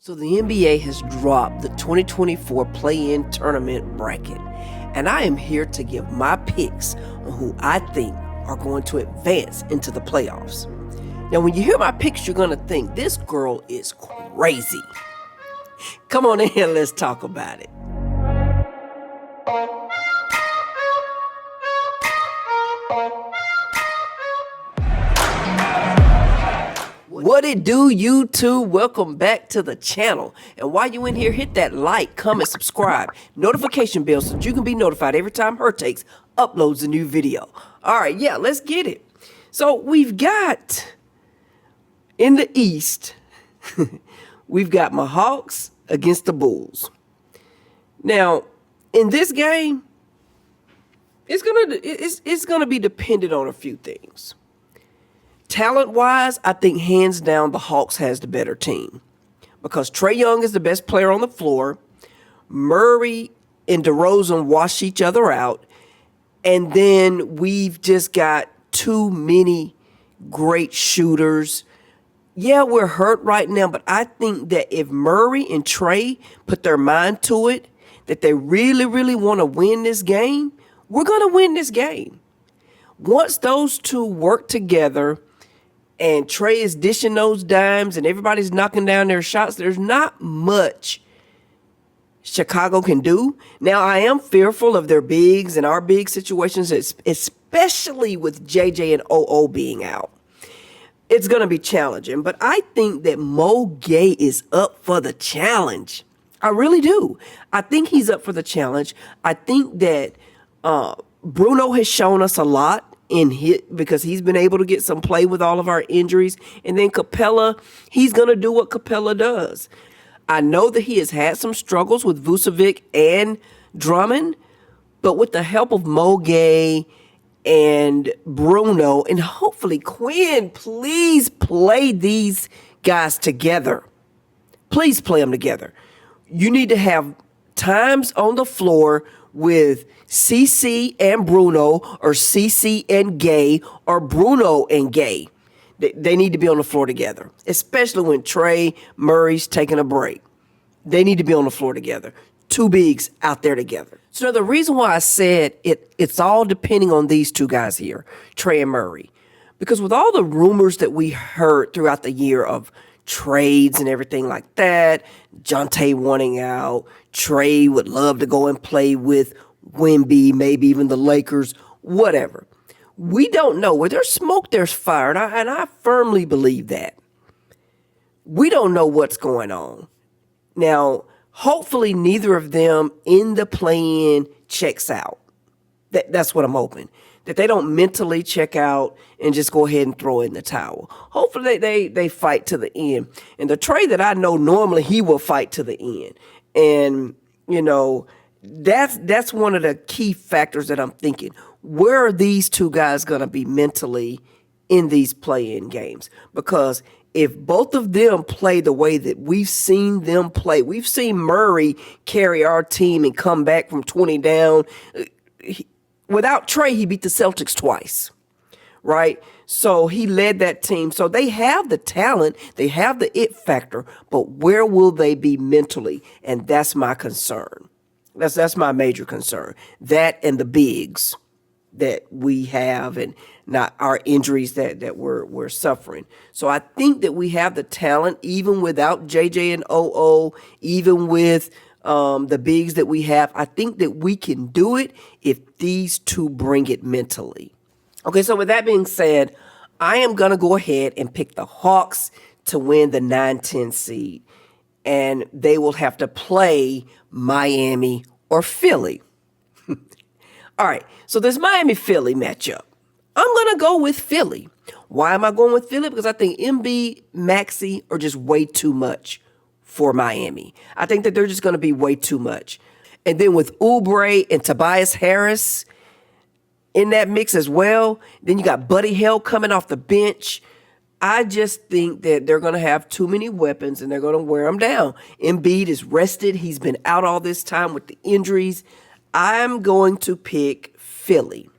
So the NBA has dropped the 2024 play-in tournament bracket, and I am here to give my picks on who I think are going to advance into the playoffs. Now, when you hear my picks, you're going to think this girl is crazy. Come on in here, let's talk about it. What it do, YouTube? Welcome back to the channel. And while you in here, hit that like, comment, subscribe, notification bell so that you can be notified every time Her Takes uploads a new video. All right, yeah, let's get it. So we've got in the East, we've got my Hawks against the Bulls. Now, in this game, it's gonna be dependent on a few things. Talent-wise, I think hands down the Hawks has the better team because Trae Young is the best player on the floor. Murray and DeRozan wash each other out. And then we've just got too many great shooters. Yeah, we're hurt right now, but I think that if Murray and Trae put their mind to it, that they really, really want to win this game, we're going to win this game. Once those two work together, and Trae is dishing those dimes and everybody's knocking down their shots, there's not much Chicago can do. Now, I am fearful of their bigs and our big situations, especially with JJ and OO being out. It's going to be challenging, but I think that Mo Gay is up for the challenge. I really do. I think he's up for the challenge. I think that Bruno has shown us a lot because he's been able to get some play with all of our injuries. And then Capella, he's going to do what Capella does. I know that he has had some struggles with Vucevic and Drummond, but with the help of Mo Gay and Bruno, and hopefully Quinn, please play these guys together. Please play them together. You need to have times on the floor with CC and Bruno, or CC and Gay, or Bruno and Gay. They need to be on the floor together, especially when Trae Murray's taking a break. They need to be on the floor together. Two bigs out there together. So the reason why I said it's all depending on these two guys here, Trae and Murray, because with all the rumors that we heard throughout the year of trades and everything like that, Jonte wanting out, Trae would love to go and play with Wemby, maybe even the Lakers, whatever. We don't know. Where there's smoke, there's fire, and I firmly believe that. We don't know what's going on. Now, hopefully neither of them in the play-in checks out. That's what I'm hoping. That they don't mentally check out and just go ahead and throw in the towel. Hopefully they fight to the end. And the Trae that I know, normally he will fight to the end. And, you know, that's one of the key factors that I'm thinking. Where are these two guys going to be mentally in these play-in games? Because if both of them play the way that we've seen them play, we've seen Murray carry our team and come back from 20 down. Without Trae, he beat the Celtics twice, right? So he led that team. So they have the talent, they have the it factor, but where will they be mentally? And that's my concern. That's my major concern. That and the bigs that we have, and not our injuries that we're suffering. So I think that we have the talent, even without JJ and OO, even with the bigs that we have. I think that we can do it if these two bring it mentally. Okay, so with that being said, I am going to go ahead and pick the Hawks to win the 9-10 seed. And they will have to play Miami or Philly. All right, so this Miami-Philly matchup, I'm going to go with Philly. Why am I going with Philly? Because I think Embiid, Maxey are just way too much for Miami. I think that they're just going to be way too much. And then with Oubre and Tobias Harris in that mix as well, then you got Buddy Hield coming off the bench. I just think that they're going to have too many weapons and they're going to wear them down. Embiid is rested. He's been out all this time with the injuries. I'm going to pick Philly.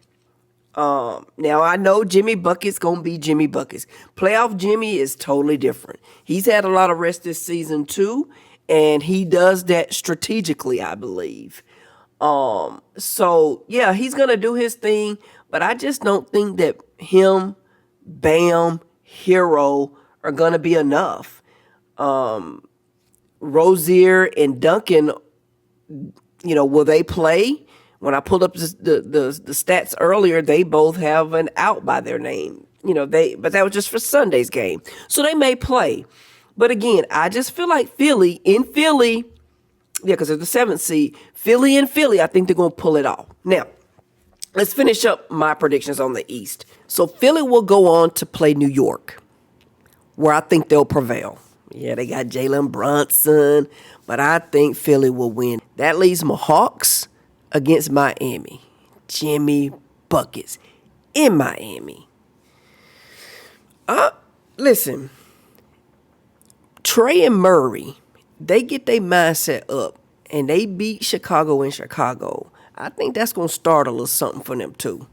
Now I know Jimmy Bucket's gonna be Jimmy Buckets. Playoff Jimmy is totally different. He's had a lot of rest this season too, and he does that strategically, I believe. So yeah, he's gonna do his thing, but I just don't think that him, Bam, Hero are gonna be enough. Rozier and Duncan, will they play? When I pulled up the stats earlier, they both have an out by their name. But that was just for Sunday's game, so they may play. But again, I just feel like Philly, yeah, because they're the seventh seed. Philly, I think they're gonna pull it off. Now, let's finish up my predictions on the East. So Philly will go on to play New York, where I think they'll prevail. Yeah, they got Jalen Brunson, but I think Philly will win. That leaves my Hawks against Miami. Jimmy Buckets in Miami. Listen, Trey and Murray, they get their mindset up and they beat Chicago in Chicago. I think that's going to start a little something for them too.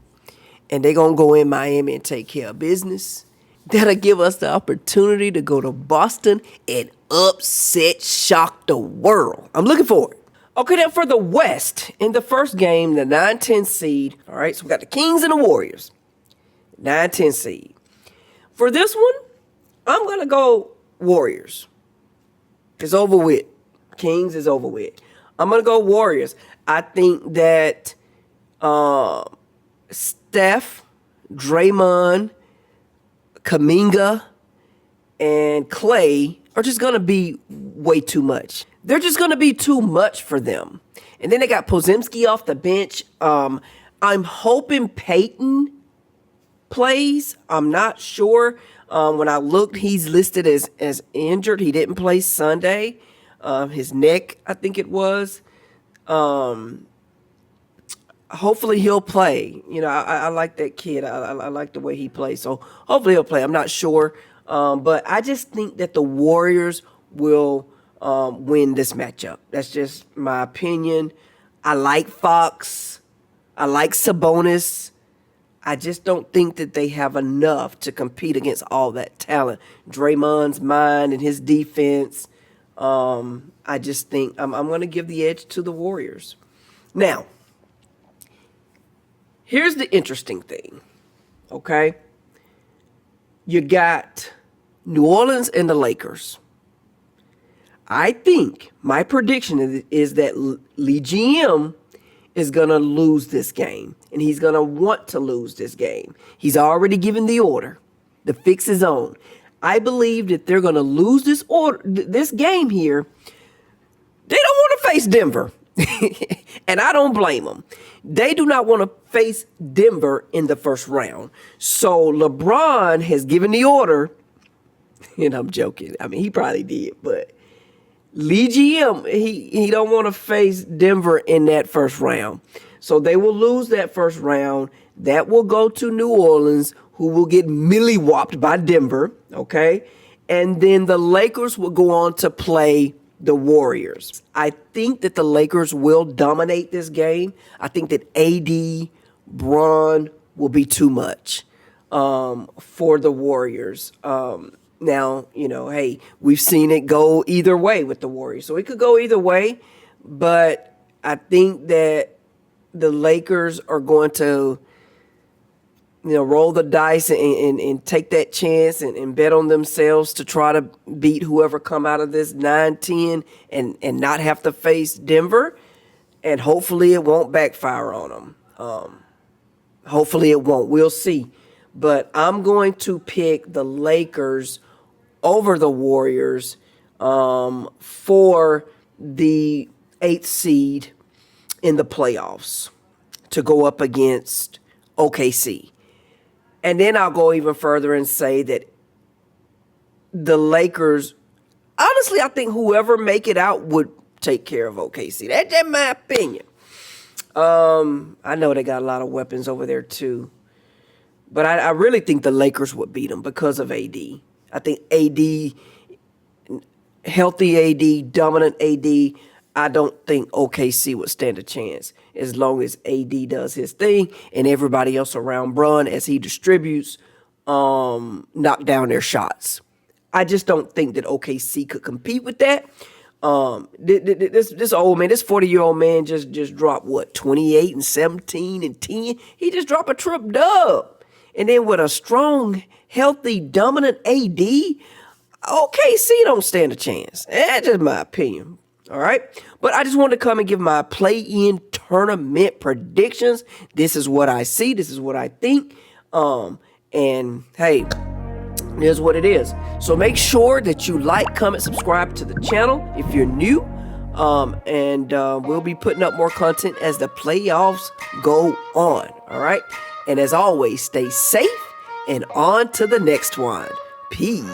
And they're going to go in Miami and take care of business. That'll give us the opportunity to go to Boston and upset, shock the world. I'm looking forward. Okay, then for the West, in the first game, the 9-10 seed. All right, so we got the Kings and the Warriors. 9-10 seed. For this one, I'm going to go Warriors. It's over with. Kings is over with. I'm going to go Warriors. I think that Steph, Draymond, Kaminga, and Clay are just going to be way too much. They're just going to be too much for them. And then they got Podziemski off the bench. I'm hoping Peyton plays. I'm not sure. When I looked, he's listed as injured. He didn't play Sunday. His neck, I think it was. Hopefully he'll play. I like that kid. I like the way he plays. So hopefully he'll play. I'm not sure. But I just think that the Warriors will win this matchup. That's just my opinion. I like Fox. I like Sabonis. I just don't think that they have enough to compete against all that talent. Draymond's mind and his defense. I just think I'm going to give the edge to the Warriors. Now, here's the interesting thing, okay? You got New Orleans and the Lakers. I think my prediction is that LeGM is going to lose this game, and he's going to want to lose this game. He's already given the order. The fix is on. I believe that they're going to lose this game here. They don't want to face Denver, and I don't blame them. They do not want to face Denver in the first round. So LeBron has given the order, and I'm joking. I mean, he probably did, but LeGM, he don't want to face Denver in that first round. So they will lose that first round. That will go to New Orleans, who will get milly-whopped by Denver, okay? And then the Lakers will go on to play the Warriors. I think that the Lakers will dominate this game. I think that AD, Bron will be too much for the Warriors. Now, hey, we've seen it go either way with the Warriors. So it could go either way, but I think that the Lakers are going to, roll the dice and take that chance and bet on themselves to try to beat whoever come out of this 9-10 and not have to face Denver. And hopefully it won't backfire on them. Hopefully it won't. We'll see. But I'm going to pick the Lakers over the Warriors for the 8th seed in the playoffs to go up against OKC. And then I'll go even further and say that the Lakers, honestly, I think whoever make it out would take care of OKC. That's my opinion. I know they got a lot of weapons over there too. But I really think the Lakers would beat them because of AD. I think AD, healthy AD, dominant AD, I don't think OKC would stand a chance as long as AD does his thing and everybody else around Bron as he distributes knock down their shots. I just don't think that OKC could compete with that. This old man, this 40-year-old man just dropped what, 28 and 17 and 10. He just dropped a trip dub, and then with a strong, healthy, dominant AD, OKC don't stand a chance. That's just my opinion. All right, but I just wanted to come and give my play-in tournament predictions. This is what I see. This is what I think. And hey, here's what it is. So make sure that you like, comment, subscribe to the channel if you're new. And we'll be putting up more content as the playoffs go on. All right. And as always, stay safe and on to the next one. Peace.